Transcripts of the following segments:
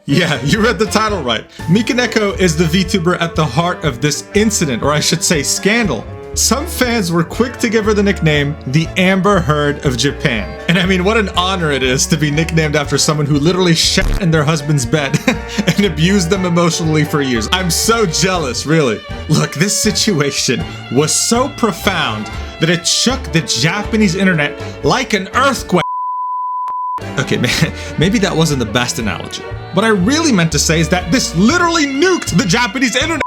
Yeah, you read the title right. Mikeneko is the VTuber at the heart of this incident, or I should say scandal. Some fans were quick to give her the nickname, the Amber Heard of Japan. And I mean, what an honor it is to be nicknamed after someone who literally shat in their husband's bed and abused them emotionally for years. I'm so jealous, really. Look, this situation was so profound that it shook the Japanese internet like an earthquake. Okay, maybe that wasn't the best analogy. What I really meant to say is that this literally nuked the Japanese internet.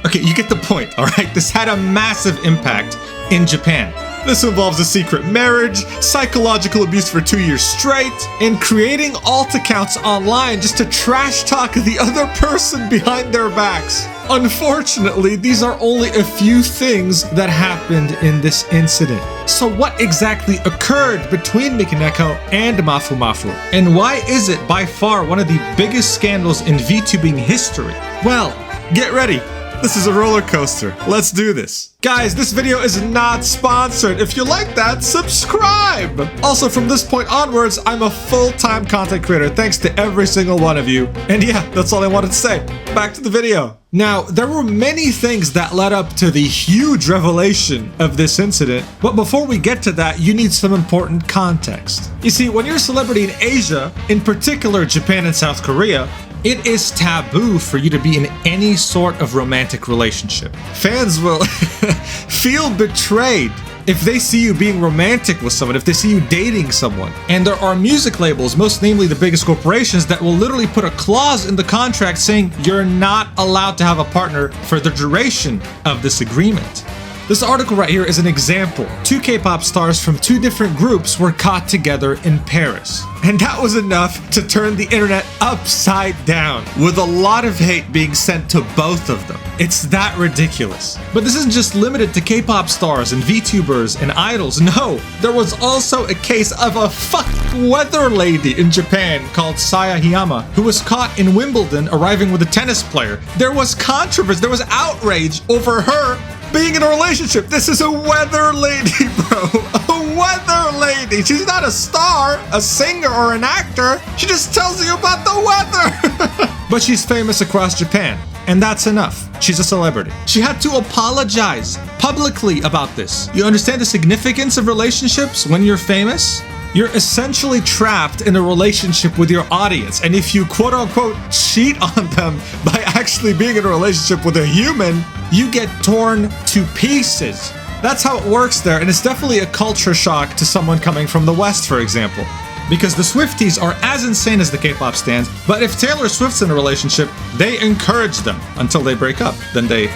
Okay, you get the point, alright? This had a massive impact in Japan. This involves a secret marriage, psychological abuse for 2 years straight, and creating alt accounts online just to trash talk the other person behind their backs. Unfortunately, these are only a few things that happened in this incident. So what exactly occurred between Mikeneko and Mafu Mafu? And why is it by far one of the biggest scandals in VTubing history? Well, get ready. This is a roller coaster. Let's do this. Guys, this video is not sponsored. If you like that, subscribe! Also, from this point onwards, I'm a full-time content creator, thanks to every single one of you. And yeah, that's all I wanted to say. Back to the video. Now, there were many things that led up to the huge revelation of this incident, but before we get to that, you need some important context. You see, when you're a celebrity in Asia, in particular Japan and South Korea, it is taboo for you to be in any sort of romantic relationship. Fans will feel betrayed if they see you being romantic with someone, if they see you dating someone. And there are music labels, most namely the biggest corporations, that will literally put a clause in the contract saying you're not allowed to have a partner for the duration of this agreement. This article right here is an example. 2 K-pop stars from 2 different groups were caught together in Paris. And that was enough to turn the internet upside down, with a lot of hate being sent to both of them. It's that ridiculous. But this isn't just limited to K-pop stars and VTubers and idols. No, there was also a case of a fucking weather lady in Japan called Saya Hiyama, who was caught in Wimbledon arriving with a tennis player. There was controversy, there was outrage over her being in a relationship. This is a weather lady, bro. A weather lady. She's not a star, a singer, or an actor. She just tells you about the weather. But she's famous across Japan, and that's enough. She's a celebrity. She had to apologize publicly about this. You understand the significance of relationships when you're famous? You're essentially trapped in a relationship with your audience, and if you quote-unquote cheat on them by actually being in a relationship with a human, you get torn to pieces. That's how it works there, and it's definitely a culture shock to someone coming from the West, for example. Because the Swifties are as insane as the K-pop stans, but if Taylor Swift's in a relationship, they encourage them until they break up. Then they,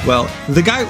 well, the guy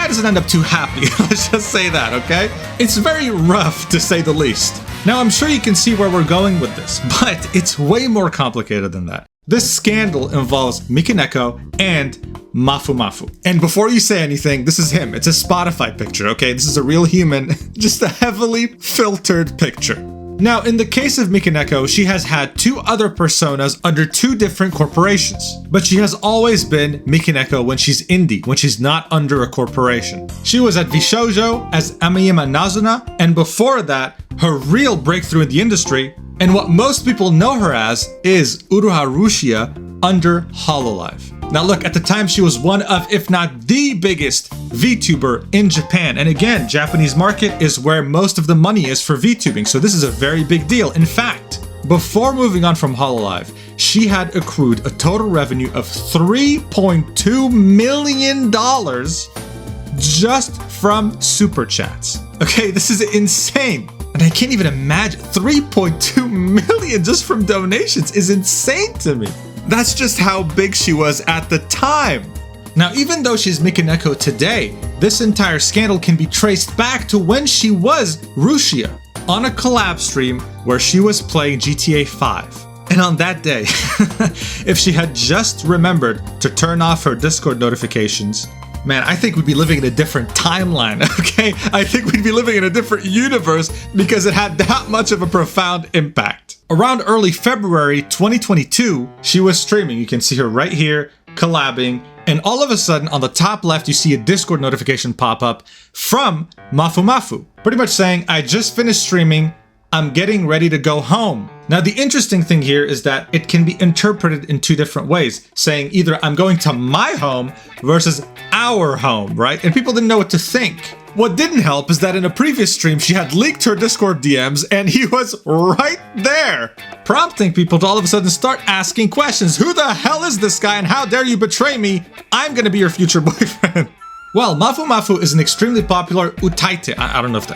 doesn't end up too happy, let's just say that, okay? It's very rough, to say the least. Now, I'm sure you can see where we're going with this, but it's way more complicated than that. This scandal involves Mikeneko and Mafu Mafu. And before you say anything, this is him. It's a Spotify picture, okay? This is a real human, just a heavily filtered picture. Now, in the case of Mikeneko, she has had 2 other personas under 2 different corporations. But she has always been Mikeneko when she's indie, when she's not under a corporation. She was at Vshoujo as Amiyama Nazuna, and before that, her real breakthrough in the industry, and what most people know her as, is WOOOHOOOO under Hololive. Now look, at the time she was one of, if not the biggest VTuber in Japan. And again, Japanese market is where most of the money is for VTubing, so this is a very big deal. In fact, before moving on from Hololive, she had accrued a total revenue of $3.2 million just from super chats. Okay, this is insane. And I can't even imagine, 3.2 million just from donations is insane to me. That's just how big she was at the time. Now, even though she's Mikeneko today, this entire scandal can be traced back to when she was Rushia on a collab stream where she was playing GTA 5. And on that day, if she had just remembered to turn off her Discord notifications, man, I think we'd be living in a different timeline, okay? I think we'd be living in a different universe because it had that much of a profound impact. Around early February 2022, she was streaming. You can see her right here, collabing, and all of a sudden, on the top left, you see a Discord notification pop up from Mafu Mafu, pretty much saying, I just finished streaming, I'm getting ready to go home. Now, the interesting thing here is that it can be interpreted in two different ways, saying either I'm going to my home versus our home, right? And people didn't know what to think. What didn't help is that in a previous stream, she had leaked her Discord DMs and he was right there, prompting people to all of a sudden start asking questions. Who the hell is this guy and how dare you betray me? I'm gonna be your future boyfriend. Well, Mafu Mafu is an extremely popular utaite. I don't know if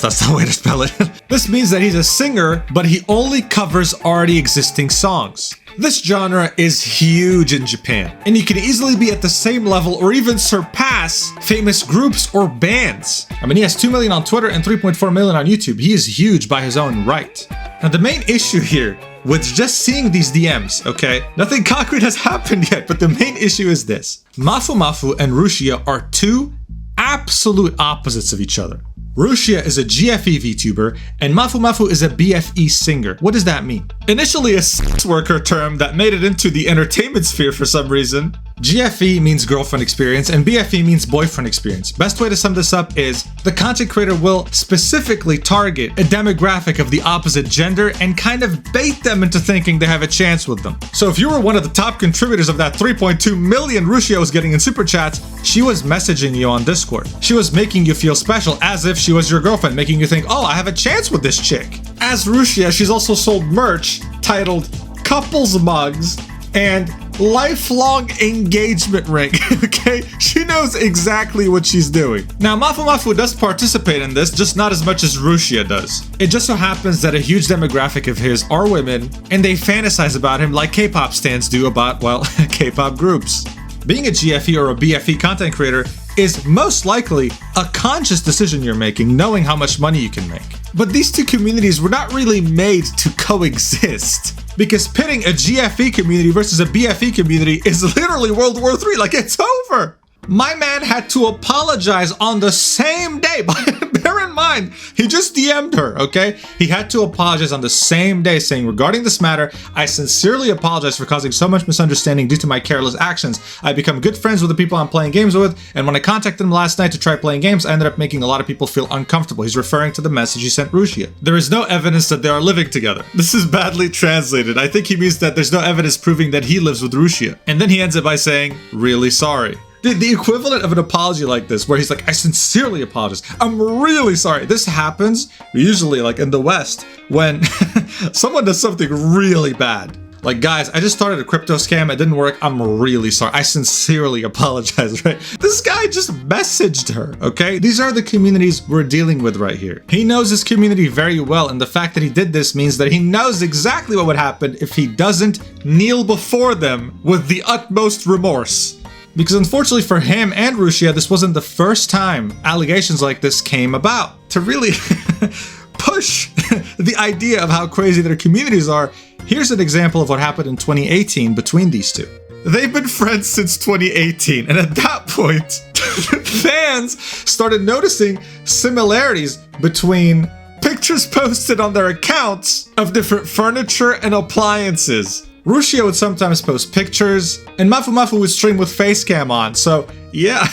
that's the way to spell it. This means that he's a singer, but he only covers already existing songs. This genre is huge in Japan, and you can easily be at the same level or even surpass famous groups or bands. I mean, he has 2 million on Twitter and 3.4 million on YouTube. He is huge by his own right. Now, the main issue here with just seeing these DMs, okay? Nothing concrete has happened yet, but the main issue is this. Mafu Mafu and Rushia are two absolute opposites of each other. Rushia is a GFE VTuber, and Mafu Mafu is a BFE singer. What does that mean? Initially a sex worker term that made it into the entertainment sphere for some reason. GFE means girlfriend experience, and BFE means boyfriend experience. Best way to sum this up is the content creator will specifically target a demographic of the opposite gender and kind of bait them into thinking they have a chance with them. So if you were one of the top contributors of that 3.2 million Rushia was getting in super chats, she was messaging you on Discord. She was making you feel special as if she was your girlfriend, making you think, oh, I have a chance with this chick. As Rushia, she's also sold merch titled Couples Mugs and lifelong engagement ring, okay? She knows exactly what she's doing. Now, Mafu Mafu does participate in this, just not as much as Rushia does. It just so happens that a huge demographic of his are women, and they fantasize about him like K-pop stans do about, well, K-pop groups. Being a GFE or a BFE content creator is most likely a conscious decision you're making, knowing how much money you can make. But these two communities were not really made to coexist, because pitting a GFE community versus a BFE community is literally World War III, like it's over. My man had to apologize on the same day. Bear in mind, he just DM'd her, okay? He had to apologize on the same day, saying, regarding this matter, I sincerely apologize for causing so much misunderstanding due to my careless actions. I become good friends with the people I'm playing games with, and when I contacted him last night to try playing games, I ended up making a lot of people feel uncomfortable. He's referring to the message he sent Rushia. There is no evidence that they are living together. This is badly translated. I think he means that there's no evidence proving that he lives with Rushia. And then he ends it by saying, really sorry. Dude, the equivalent of an apology like this, where he's like, I sincerely apologize. I'm really sorry. This happens usually like in the West when someone does something really bad. Like, guys, I just started a crypto scam. It didn't work. I'm really sorry. I sincerely apologize, right? This guy just messaged her, okay? These are the communities we're dealing with right here. He knows his community very well, and the fact that he did this means that he knows exactly what would happen if he doesn't kneel before them with the utmost remorse. Because unfortunately for him and Rushia, this wasn't the first time allegations like this came about. To really push the idea of how crazy their communities are, here's an example of what happened in 2018 between these two. They've been friends since 2018, and at that point, fans started noticing similarities between pictures posted on their accounts of different furniture and appliances. Rushia would sometimes post pictures, and Mafu Mafu would stream with facecam on, so yeah.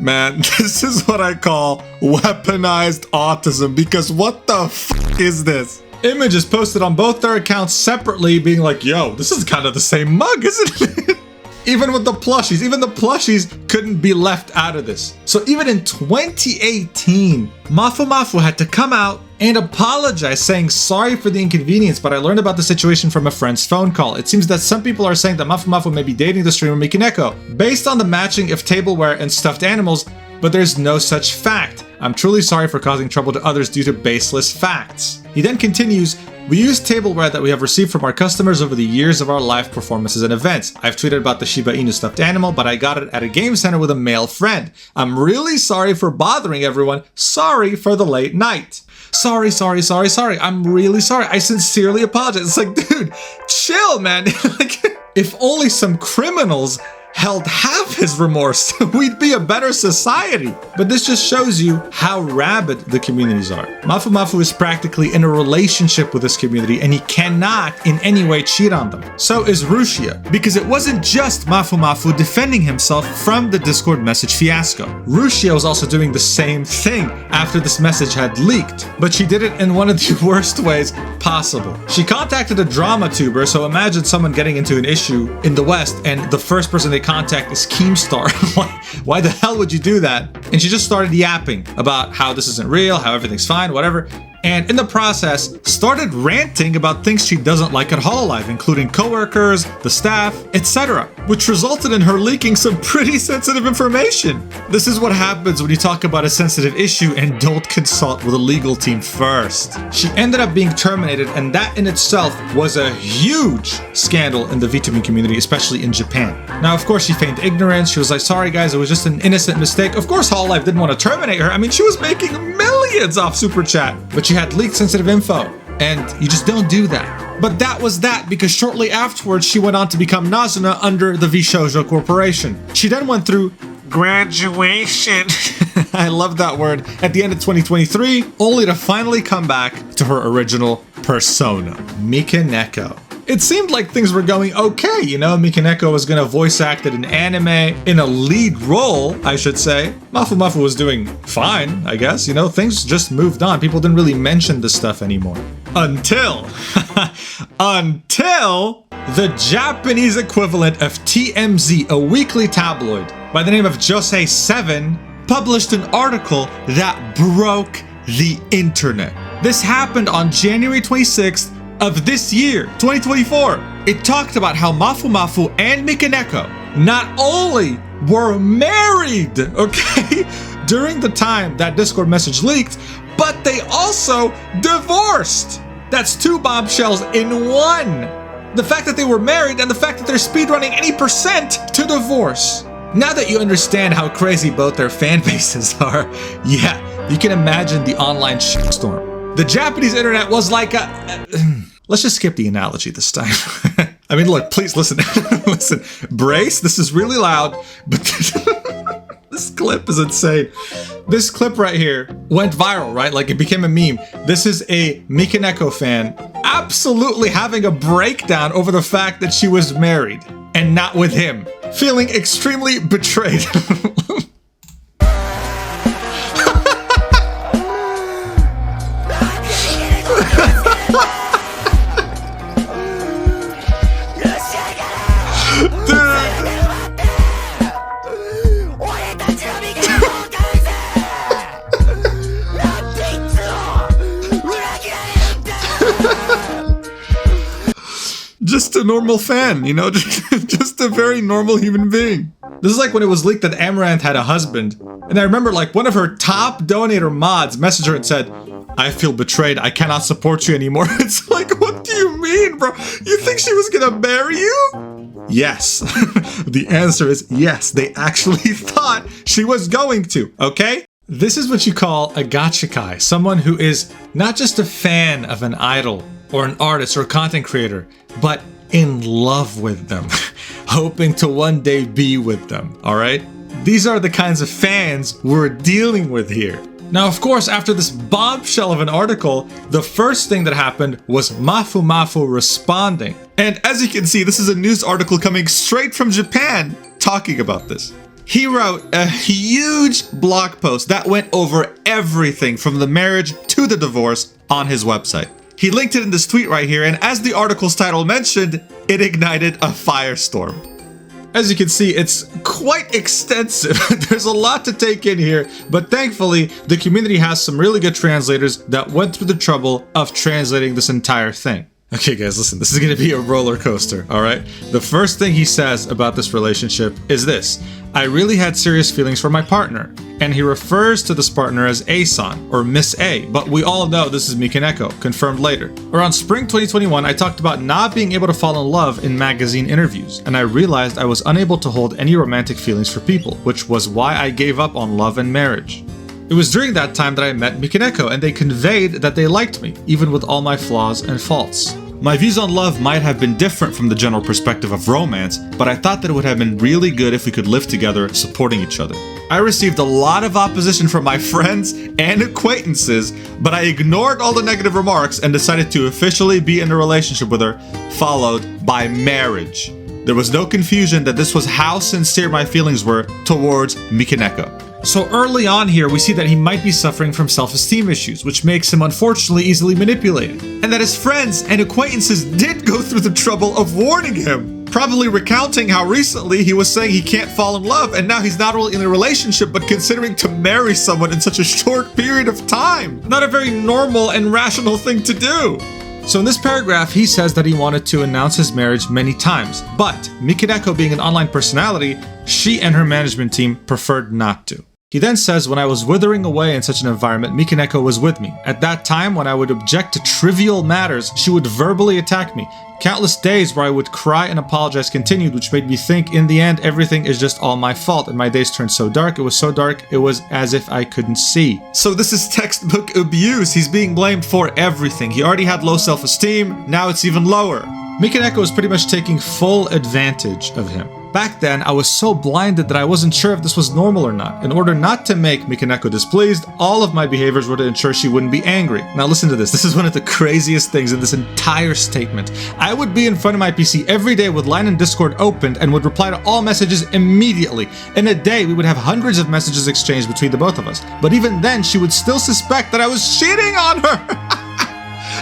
Man, this is what I call weaponized autism, because what the f*** is this? Images posted on both their accounts separately being like, yo, this is kind of the same mug, isn't it? Even with the plushies couldn't be left out of this. So even in 2018, Mafu Mafu had to come out and apologize, saying sorry for the inconvenience, but I learned about the situation from a friend's phone call. It seems that some people are saying that Mafu Mafu may be dating the streamer Mikeneko based on the matching of tableware and stuffed animals, but there's no such fact. I'm truly sorry for causing trouble to others due to baseless facts. He then continues, we use tableware that we have received from our customers over the years of our live performances and events. I've tweeted about the Shiba Inu stuffed animal, but I got it at a game center with a male friend. I'm really sorry for bothering everyone. Sorry for the late night. Sorry. I'm really sorry. I sincerely apologize. It's like, dude, chill, man. Like, if only some criminals held half his remorse, we'd be a better society. But this just shows you how rabid the communities are. Mafu Mafu is practically in a relationship with this community, and he cannot in any way cheat on them. So is Rushia, because it wasn't just Mafu Mafu defending himself from the Discord message fiasco. Rushia was also doing the same thing after this message had leaked, but she did it in one of the worst ways possible. She contacted a drama tuber, so imagine someone getting into an issue in the West and the first person they contact is Keemstar. Why the hell would you do that? And she just started yapping about how this isn't real, how everything's fine, whatever. And in the process, started ranting about things she doesn't like at Hololive, including coworkers, the staff, etc., which resulted in her leaking some pretty sensitive information. This is what happens when you talk about a sensitive issue and don't consult with a legal team first. She ended up being terminated, and that in itself was a huge scandal in the VTuber community, especially in Japan. Now, of course, she feigned ignorance. She was like, sorry guys, it was just an innocent mistake. Of course, Hololive didn't want to terminate her. I mean, she was making millions off Super Chat, but she had leaked sensitive info, and you just don't do that. But that was that, because shortly afterwards she went on to become Nazuna under the Vshoujo Corporation. She then went through graduation, I love that word, at the end of 2023, only to finally come back to her original persona, Mikeneko. It seemed like things were going okay, you know. Mikeneko was gonna voice act in an anime, in a lead role, I should say. Mafu Mafu was doing fine, I guess, you know. Things just moved on. People didn't really mention this stuff anymore. Until the Japanese equivalent of TMZ, a weekly tabloid by the name of Josei 7, published an article that broke the internet. This happened on January 26th, of this year, 2024. It talked about how Mafu Mafu and Mikeneko not only were married, okay, during the time that Discord message leaked, but they also divorced. That's two bombshells in one. The fact that they were married and the fact that they're speedrunning any percent to divorce. Now that you understand how crazy both their fan bases are, yeah, you can imagine the online shitstorm. The Japanese internet was like a... Let's just skip the analogy this time. I mean, look, please listen. Listen, brace. This is really loud, but this clip is insane. This clip right here went viral, right? Like, it became a meme. This is a Mikeneko fan absolutely having a breakdown over the fact that she was married and not with him, feeling extremely betrayed. Just a normal fan, you know, just a very normal human being. This is like when it was leaked that Amaranth had a husband. And I remember like one of her top donator mods messaged her and said, I feel betrayed. I cannot support you anymore. It's like, what do you mean, bro? You think she was gonna marry you? Yes. The answer is yes. They actually thought she was going to, okay? This is what you call a gachikai. Someone who is not just a fan of an idol or an artist or a content creator, but in love with them, hoping to one day be with them, all right? These are the kinds of fans we're dealing with here. Now, of course, after this bombshell of an article, the first thing that happened was Mafu Mafu responding. And as you can see, this is a news article coming straight from Japan talking about this. He wrote a huge blog post that went over everything from the marriage to the divorce on his website. He linked it in this tweet right here, and as the article's title mentioned, it ignited a firestorm. As you can see, it's quite extensive. There's a lot to take in here, but thankfully, the community has some really good translators that went through the trouble of translating this entire thing. Okay guys, listen, this is gonna be a roller coaster, alright? The first thing he says about this relationship is this: I really had serious feelings for my partner. And he refers to this partner as A-san, or Miss A, but we all know this is Mikeneko, confirmed later. Around spring 2021, I talked about not being able to fall in love in magazine interviews, and I realized I was unable to hold any romantic feelings for people, which was why I gave up on love and marriage. It was during that time that I met Mikeneko, and they conveyed that they liked me, even with all my flaws and faults. My views on love might have been different from the general perspective of romance, but I thought that it would have been really good if we could live together, supporting each other. I received a lot of opposition from my friends and acquaintances, but I ignored all the negative remarks and decided to officially be in a relationship with her, followed by marriage. There was no confusion that this was how sincere my feelings were towards Mikeneko. So early on here, we see that he might be suffering from self-esteem issues, which makes him unfortunately easily manipulated. And that his friends and acquaintances did go through the trouble of warning him, probably recounting how recently he was saying he can't fall in love, and now he's not only in a relationship, but considering to marry someone in such a short period of time. Not a very normal and rational thing to do. So in this paragraph, he says that he wanted to announce his marriage many times, but Mikeneko being an online personality, she and her management team preferred not to. He then says, when I was withering away in such an environment, Mikeneko was with me. At that time, when I would object to trivial matters, she would verbally attack me. Countless days where I would cry and apologize continued, which made me think in the end, everything is just all my fault, and my days turned so dark. It was so dark, it was as if I couldn't see. So this is textbook abuse. He's being blamed for everything. He already had low self-esteem, now it's even lower. Mikeneko was pretty much taking full advantage of him. Back then, I was so blinded that I wasn't sure if this was normal or not. In order not to make Mikeneko displeased, all of my behaviors were to ensure she wouldn't be angry. Now listen to this. This is one of the craziest things in this entire statement. I would be in front of my PC every day with Line and Discord opened and would reply to all messages immediately. In a day, we would have hundreds of messages exchanged between the both of us. But even then, she would still suspect that I was cheating on her.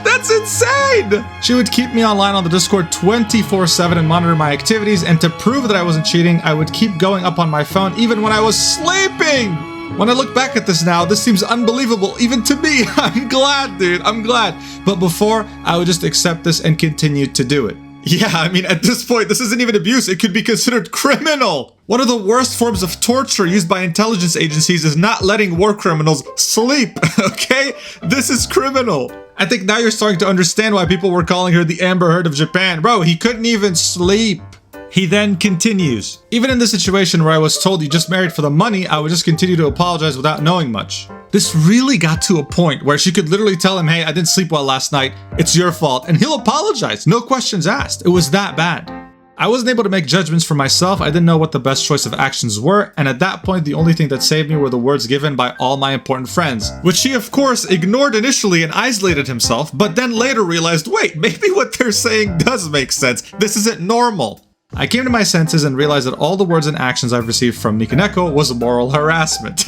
That's insane! She would keep me online on the Discord 24/7 and monitor my activities, and to prove that I wasn't cheating, I would keep going up on my phone even when I was sleeping! When I look back at this now, this seems unbelievable, even to me. I'm glad, dude, I'm glad. But before, I would just accept this and continue to do it. Yeah, I mean, at this point, this isn't even abuse. It could be considered criminal. One of the worst forms of torture used by intelligence agencies is not letting war criminals sleep, okay? This is criminal. I think now you're starting to understand why people were calling her the Amber Heard of Japan. Bro, he couldn't even sleep. He then continues. Even in this situation where I was told you just married for the money, I would just continue to apologize without knowing much. This really got to a point where she could literally tell him, hey, I didn't sleep well last night. It's your fault. And he'll apologize. No questions asked. It was that bad. I wasn't able to make judgments for myself. I didn't know what the best choice of actions were. And at that point, the only thing that saved me were the words given by all my important friends, which he, of course, ignored initially and isolated himself, but then later realized, wait, maybe what they're saying does make sense. This isn't normal. I came to my senses and realized that all the words and actions I've received from Mikeneko was moral harassment.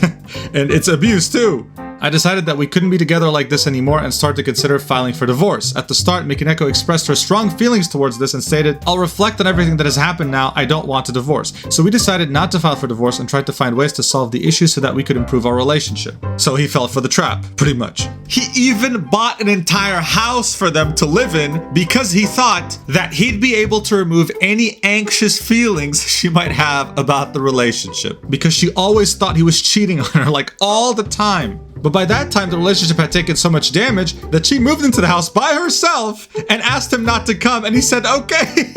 And it's abuse too. I decided that we couldn't be together like this anymore and started to consider filing for divorce. At the start, Mikeneko expressed her strong feelings towards this and stated, I'll reflect on everything that has happened now, I don't want a divorce. So we decided not to file for divorce and tried to find ways to solve the issue so that we could improve our relationship. So he fell for the trap, pretty much. He even bought an entire house for them to live in because he thought that he'd be able to remove any anxious feelings she might have about the relationship. Because she always thought he was cheating on her, like all the time. But by that time, the relationship had taken so much damage that she moved into the house by herself and asked him not to come, and he said, okay.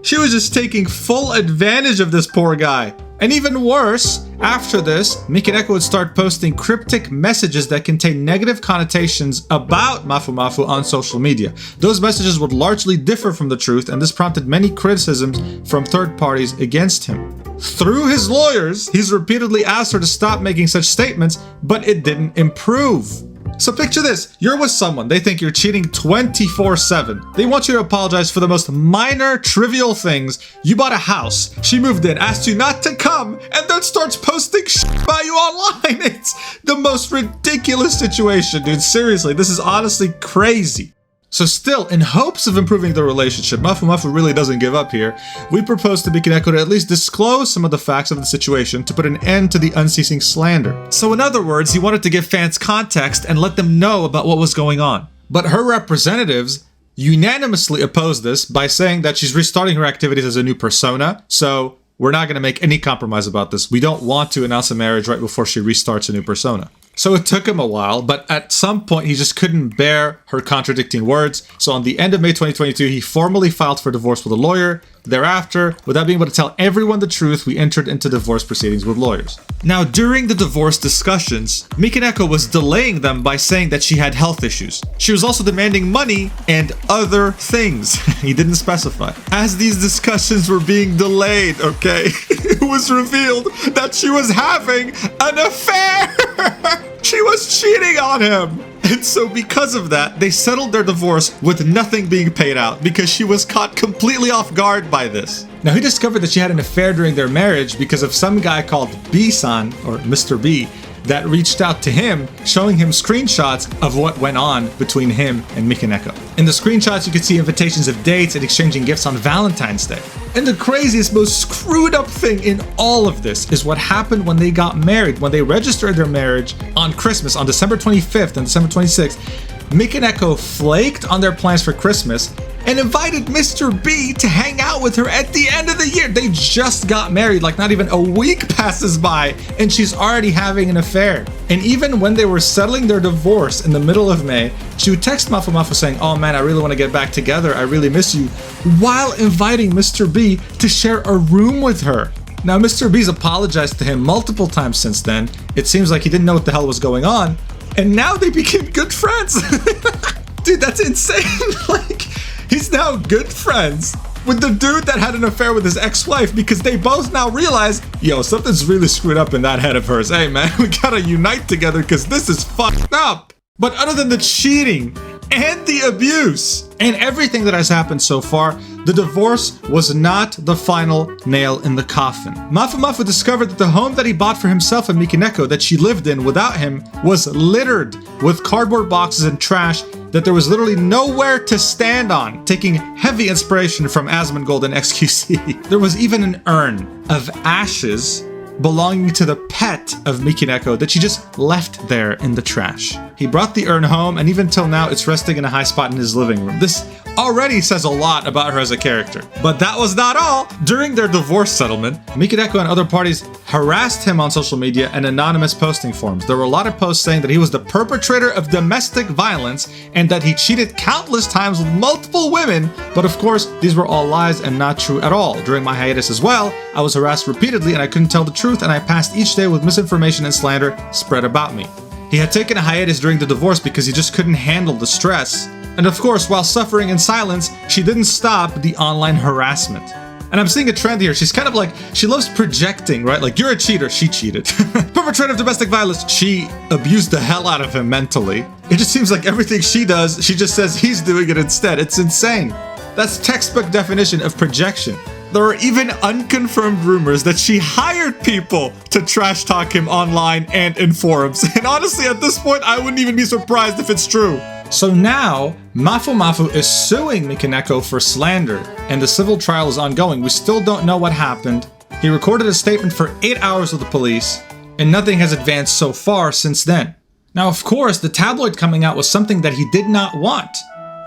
She was just taking full advantage of this poor guy. And even worse, after this, Mikeneko would start posting cryptic messages that contain negative connotations about Mafu Mafu on social media. Those messages would largely differ from the truth, and this prompted many criticisms from third parties against him. Through his lawyers, he's repeatedly asked her to stop making such statements, but it didn't improve. So picture this, you're with someone, they think you're cheating 24/7. They want you to apologize for the most minor, trivial things. You bought a house, she moved in, asked you not to come, and then starts posting shit about you online. It's the most ridiculous situation, dude. Seriously, this is honestly crazy. So still, in hopes of improving the relationship, Mafu Mafu really doesn't give up here. We propose to Mikeneko to at least disclose some of the facts of the situation to put an end to the unceasing slander. So in other words, he wanted to give fans context and let them know about what was going on. But her representatives unanimously opposed this by saying that she's restarting her activities as a new persona, so we're not going to make any compromise about this. We don't want to announce a marriage right before she restarts a new persona. So it took him a while, but at some point he just couldn't bear her contradicting words. So on the end of May 2022, he formally filed for divorce with a lawyer. Thereafter, without being able to tell everyone the truth, we entered into divorce proceedings with lawyers. Now, during the divorce discussions, Mikeneko was delaying them by saying that she had health issues. She was also demanding money and other things. He didn't specify. As these discussions were being delayed, okay, it was revealed that she was having an affair. She was cheating on him. And so because of that, they settled their divorce with nothing being paid out because she was caught completely off guard by this. Now, he discovered that she had an affair during their marriage because of some guy called B-san, or Mr. B, that reached out to him, showing him screenshots of what went on between him and Mikeneko. In the screenshots, you could see invitations of dates and exchanging gifts on Valentine's Day. And the craziest, most screwed up thing in all of this is what happened when they got married. When they registered their marriage on Christmas, on December 25th and December 26th, Mikeneko flaked on their plans for Christmas and invited Mr. B to hang out with her at the end of the year. They just got married, like not even a week passes by, and she's already having an affair. And even when they were settling their divorce in the middle of May, she would text Mafu Mafu saying, "Oh man, I really want to get back together. I really miss you," while inviting Mr. B to share a room with her. Now, Mr. B's apologized to him multiple times since then. It seems like he didn't know what the hell was going on, and now they became good friends. Dude, that's insane. Like, he's now good friends with the dude that had an affair with his ex-wife because they both now realize, yo, something's really screwed up in that head of hers. Hey man, we gotta unite together because this is fucked up. But other than the cheating and the abuse and everything that has happened so far, the divorce was not the final nail in the coffin. Mafu Mafu discovered that the home that he bought for himself and Mikeneko that she lived in without him was littered with cardboard boxes and trash that there was literally nowhere to stand on, taking heavy inspiration from Asmongold and XQC. There was even an urn of ashes belonging to the pet of Mikeneko that she just left there in the trash. He brought the urn home, and even till now, it's resting in a high spot in his living room. This already says a lot about her as a character. But that was not all. During their divorce settlement, Mikeneko and other parties harassed him on social media and anonymous posting forums. There were a lot of posts saying that he was the perpetrator of domestic violence and that he cheated countless times with multiple women. But of course, these were all lies and not true at all. During my hiatus as well, I was harassed repeatedly and I couldn't tell the truth, and I passed each day with misinformation and slander spread about me. He had taken a hiatus during the divorce because he just couldn't handle the stress. And of course, while suffering in silence, she didn't stop the online harassment. And I'm seeing a trend here. She's kind of like, she loves projecting, right? Like, you're a cheater, she cheated. Perpetrator of domestic violence, she abused the hell out of him mentally. It just seems like everything she does, she just says he's doing it instead. It's insane. That's textbook definition of projection. There are even unconfirmed rumors that she hired people to trash talk him online and in forums. And honestly, at this point, I wouldn't even be surprised if it's true. So now, Mafu Mafu is suing Mikeneko for slander, and the civil trial is ongoing. We still don't know what happened. He recorded a statement for 8 hours with the police, and nothing has advanced so far since then. Now, of course, the tabloid coming out was something that he did not want.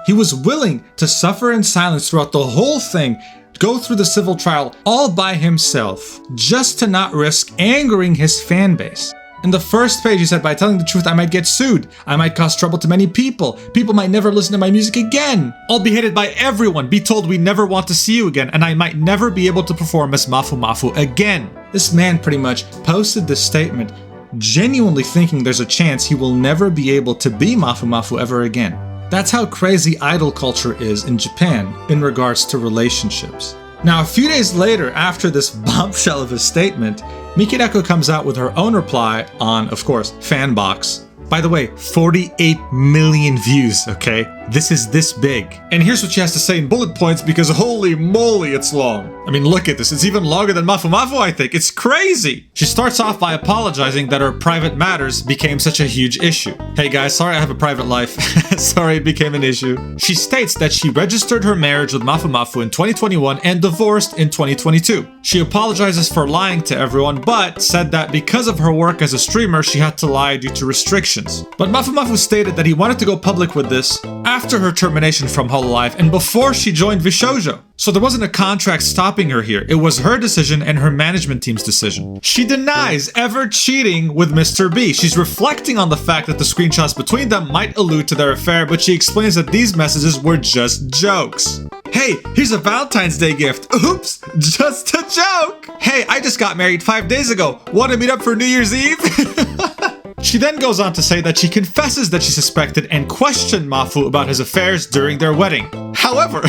He was willing to suffer in silence throughout the whole thing, go through the civil trial all by himself, just to not risk angering his fan base. In the first page, he said, "By telling the truth, I might get sued. I might cause trouble to many people. People might never listen to my music again. I'll be hated by everyone, be told we never want to see you again, and I might never be able to perform as Mafu Mafu again." This man pretty much posted this statement, genuinely thinking there's a chance he will never be able to be Mafu Mafu ever again. That's how crazy idol culture is in Japan in regards to relationships. Now, a few days later, after this bombshell of a statement, Mikeneko comes out with her own reply on, of course, Fanbox. By the way, 48 million views, okay? This is this big. And here's what she has to say in bullet points because holy moly, it's long. I mean, look at this. It's even longer than Mafu Mafu, I think. It's crazy. She starts off by apologizing that her private matters became such a huge issue. Hey guys, sorry I have a private life. Sorry it became an issue. She states that she registered her marriage with Mafu Mafu in 2021 and divorced in 2022. She apologizes for lying to everyone, but said that because of her work as a streamer, she had to lie due to restrictions. But Mafu Mafu stated that he wanted to go public with this after her termination from Hololive and before she joined Vshoujo. So there wasn't a contract stopping her here. It was her decision and her management team's decision. She denies ever cheating with Mr. B. She's reflecting on the fact that the screenshots between them might allude to their affair, but she explains that these messages were just jokes. Hey, here's a Valentine's Day gift. Oops, just a joke. Hey, I just got married 5 days ago. Want to meet up for New Year's Eve? She then goes on to say that she confesses that she suspected and questioned Mafu about his affairs during their wedding. However,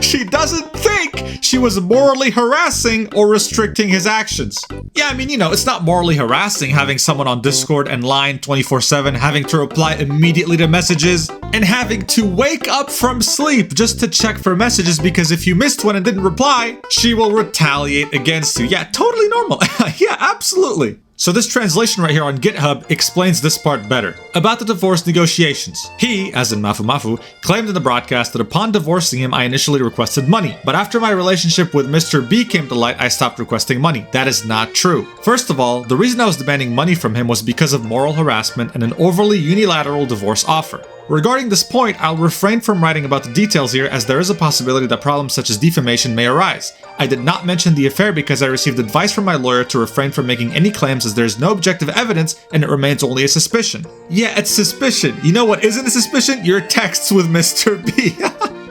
she doesn't think she was morally harassing or restricting his actions. Yeah, I mean, you know, it's not morally harassing having someone on Discord and Line 24/7, having to reply immediately to messages, and having to wake up from sleep just to check for messages because if you missed one and didn't reply, she will retaliate against you. Yeah, totally normal. Yeah, absolutely. So this translation right here on GitHub explains this part better. About the divorce negotiations. He, as in Mafu Mafu, claimed in the broadcast that upon divorcing him, I initially requested money. But after my relationship with Mr. B came to light, I stopped requesting money. That is not true. First of all, the reason I was demanding money from him was because of moral harassment and an overly unilateral divorce offer. Regarding this point, I'll refrain from writing about the details here as there is a possibility that problems such as defamation may arise. I did not mention the affair because I received advice from my lawyer to refrain from making any claims as there is no objective evidence and it remains only a suspicion. Yeah, it's suspicion. You know what isn't a suspicion? Your texts with Mr. B.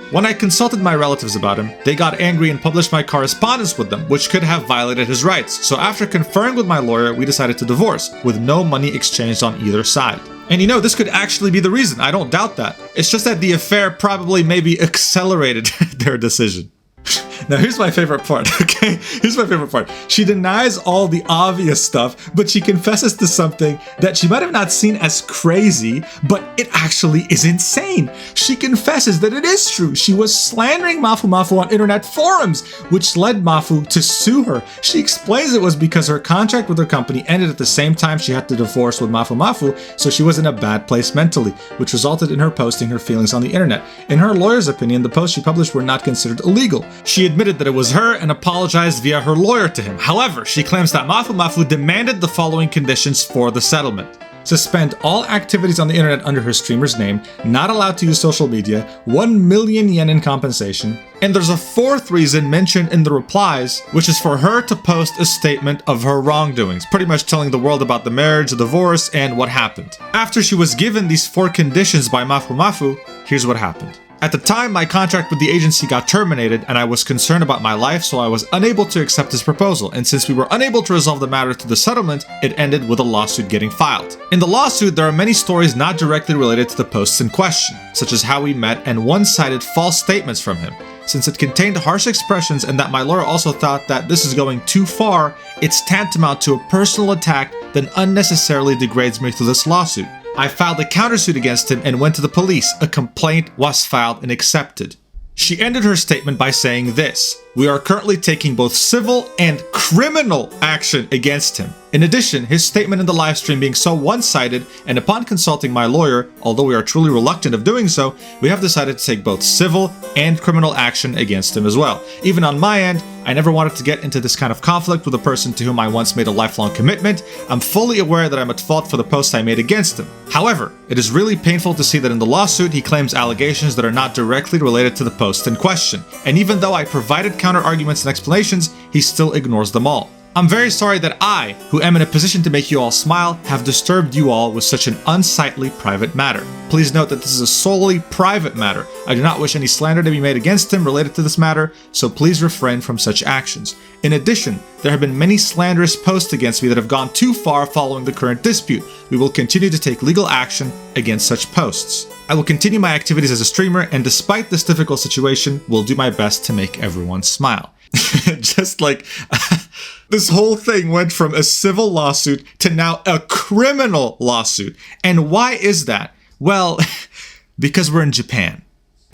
When I consulted my relatives about him, they got angry and published my correspondence with them, which could have violated his rights. So after conferring with my lawyer, we decided to divorce, with no money exchanged on either side. And you know, this could actually be the reason, I don't doubt that. It's just that the affair probably maybe accelerated their decision. Now here's my favorite part, okay? Here's my favorite part. She denies all the obvious stuff, but she confesses to something that she might have not seen as crazy, but it actually is insane. She confesses that it is true. She was slandering Mafu Mafu on internet forums, which led Mafu to sue her. She explains it was because her contract with her company ended at the same time she had to divorce with Mafu Mafu, so she was in a bad place mentally, which resulted in her posting her feelings on the internet. In her lawyer's opinion, the posts she published were not considered illegal. She admitted that it was her and apologized via her lawyer to him. However, she claims that Mafu Mafu demanded the following conditions for the settlement. Suspend all activities on the internet under her streamer's name, not allowed to use social media, 1 million yen in compensation, and there's a fourth reason mentioned in the replies, which is for her to post a statement of her wrongdoings, pretty much telling the world about the marriage, the divorce, and what happened. After she was given these 4 conditions by Mafu Mafu, here's what happened. At the time, my contract with the agency got terminated and I was concerned about my life, so I was unable to accept his proposal. And since we were unable to resolve the matter through the settlement, it ended with a lawsuit getting filed. In the lawsuit, there are many stories not directly related to the posts in question, such as how we met and one-sided false statements from him. Since it contained harsh expressions and that my lawyer also thought that this is going too far, it's tantamount to a personal attack that unnecessarily degrades me through this lawsuit. I filed a countersuit against him and went to the police. A complaint was filed and accepted. She ended her statement by saying this: "We are currently taking both civil and criminal action against him." In addition, his statement in the livestream being so one-sided, and upon consulting my lawyer, although we are truly reluctant of doing so, we have decided to take both civil and criminal action against him as well. Even on my end, I never wanted to get into this kind of conflict with a person to whom I once made a lifelong commitment. I'm fully aware that I'm at fault for the posts I made against him. However, it is really painful to see that in the lawsuit he claims allegations that are not directly related to the post in question. And even though I provided counter-arguments and explanations, he still ignores them all. I'm very sorry that I, who am in a position to make you all smile, have disturbed you all with such an unsightly private matter. Please note that this is a solely private matter. I do not wish any slander to be made against him related to this matter, so please refrain from such actions. In addition, there have been many slanderous posts against me that have gone too far following the current dispute. We will continue to take legal action against such posts. I will continue my activities as a streamer, and despite this difficult situation, will do my best to make everyone smile. Just like... This whole thing went from a civil lawsuit to now a criminal lawsuit. And why is that? Well, because we're in Japan.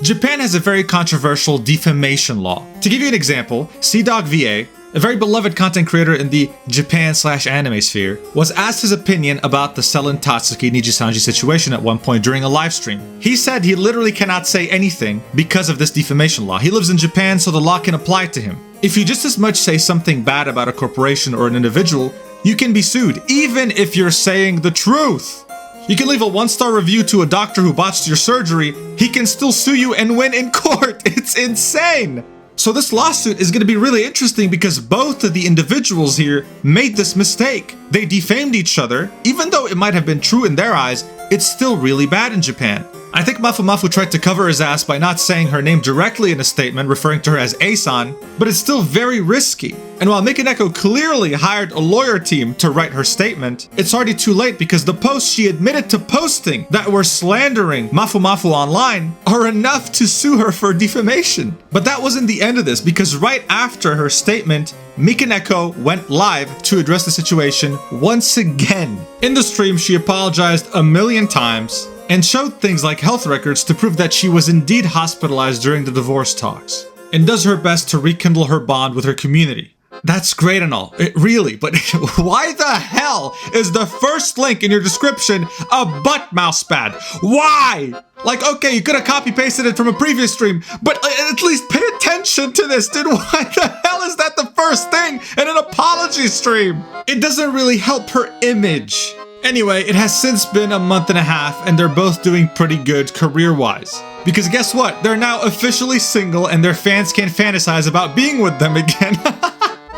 Japan has a very controversial defamation law. To give you an example, CDogVA, a very beloved content creator in the Japan/anime sphere, was asked his opinion about the Selen Tatsuki Nijisanji situation at one point during a live stream. He said he literally cannot say anything because of this defamation law. He lives in Japan, so the law can apply to him. If you just as much say something bad about a corporation or an individual, you can be sued, even if you're saying the truth. You can leave a 1-star review to a doctor who botched your surgery. He can still sue you and win in court. It's insane. So this lawsuit is going to be really interesting because both of the individuals here made this mistake. They defamed each other. Even though it might have been true in their eyes, it's still really bad in Japan. I think Mafu Mafu tried to cover his ass by not saying her name directly in a statement referring to her as A-san, but it's still very risky. And while Mikeneko clearly hired a lawyer team to write her statement, it's already too late because the posts she admitted to posting that were slandering Mafu Mafu online are enough to sue her for defamation. But that wasn't the end of this because right after her statement, Mikeneko went live to address the situation once again. In the stream, she apologized a million times and showed things like health records to prove that she was indeed hospitalized during the divorce talks, and does her best to rekindle her bond with her community. That's great and all, really, but why the hell is the first link in your description a butt mouse pad? Why? Like, okay, you could have copy-pasted it from a previous stream, but at least pay attention to this, dude. Why the hell is that the first thing in an apology stream? It doesn't really help her image. Anyway, it has since been a month and a half and they're both doing pretty good career-wise. Because guess what? They're now officially single and their fans can fantasize about being with them again.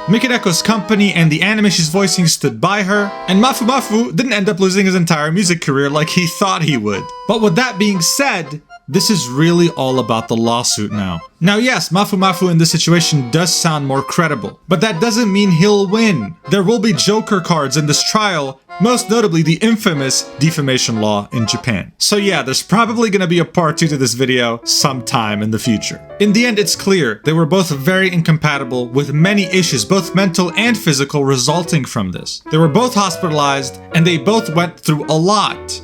Mikeneko's company and the anime she's voicing stood by her, and Mafu Mafu didn't end up losing his entire music career like he thought he would. But with that being said, this is really all about the lawsuit now. Now yes, Mafu Mafu in this situation does sound more credible, but that doesn't mean he'll win. There will be joker cards in this trial, most notably the infamous defamation law in Japan. So yeah, there's probably gonna be a part 2 to this video sometime in the future. In the end, it's clear they were both very incompatible with many issues, both mental and physical, resulting from this. They were both hospitalized and they both went through a lot.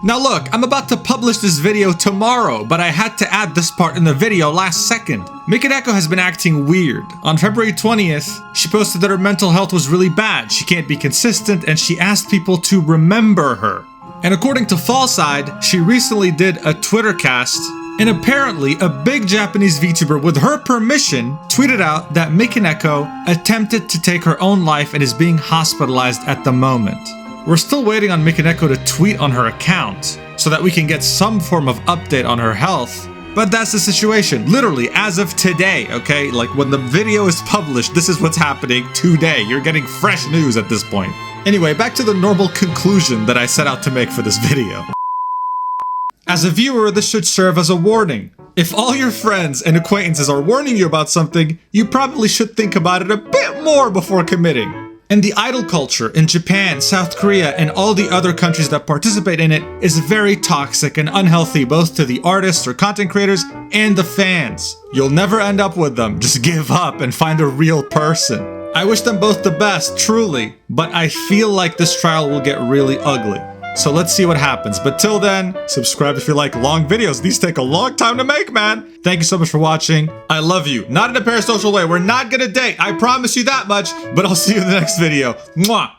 Now look, I'm about to publish this video tomorrow, but I had to add this part in the video last second. Mikeneko has been acting weird. On February 20th, she posted that her mental health was really bad, she can't be consistent, and she asked people to remember her. And according to Fallside, she recently did a Twitter cast, and apparently a big Japanese VTuber with her permission tweeted out that Mikeneko attempted to take her own life and is being hospitalized at the moment. We're still waiting on Mikeneko to tweet on her account so that we can get some form of update on her health. But that's the situation, literally as of today, okay? Like when the video is published, this is what's happening today. You're getting fresh news at this point. Anyway, back to the normal conclusion that I set out to make for this video. As a viewer, this should serve as a warning. If all your friends and acquaintances are warning you about something, you probably should think about it a bit more before committing. And the idol culture in Japan, South Korea, and all the other countries that participate in it is very toxic and unhealthy both to the artists or content creators and the fans. You'll never end up with them, just give up and find a real person. I wish them both the best, truly, but I feel like this trial will get really ugly. So let's see what happens. But till then, subscribe if you like long videos. These take a long time to make, man. Thank you so much for watching. I love you. Not in a parasocial way. We're not gonna date. I promise you that much. But I'll see you in the next video. Mwah!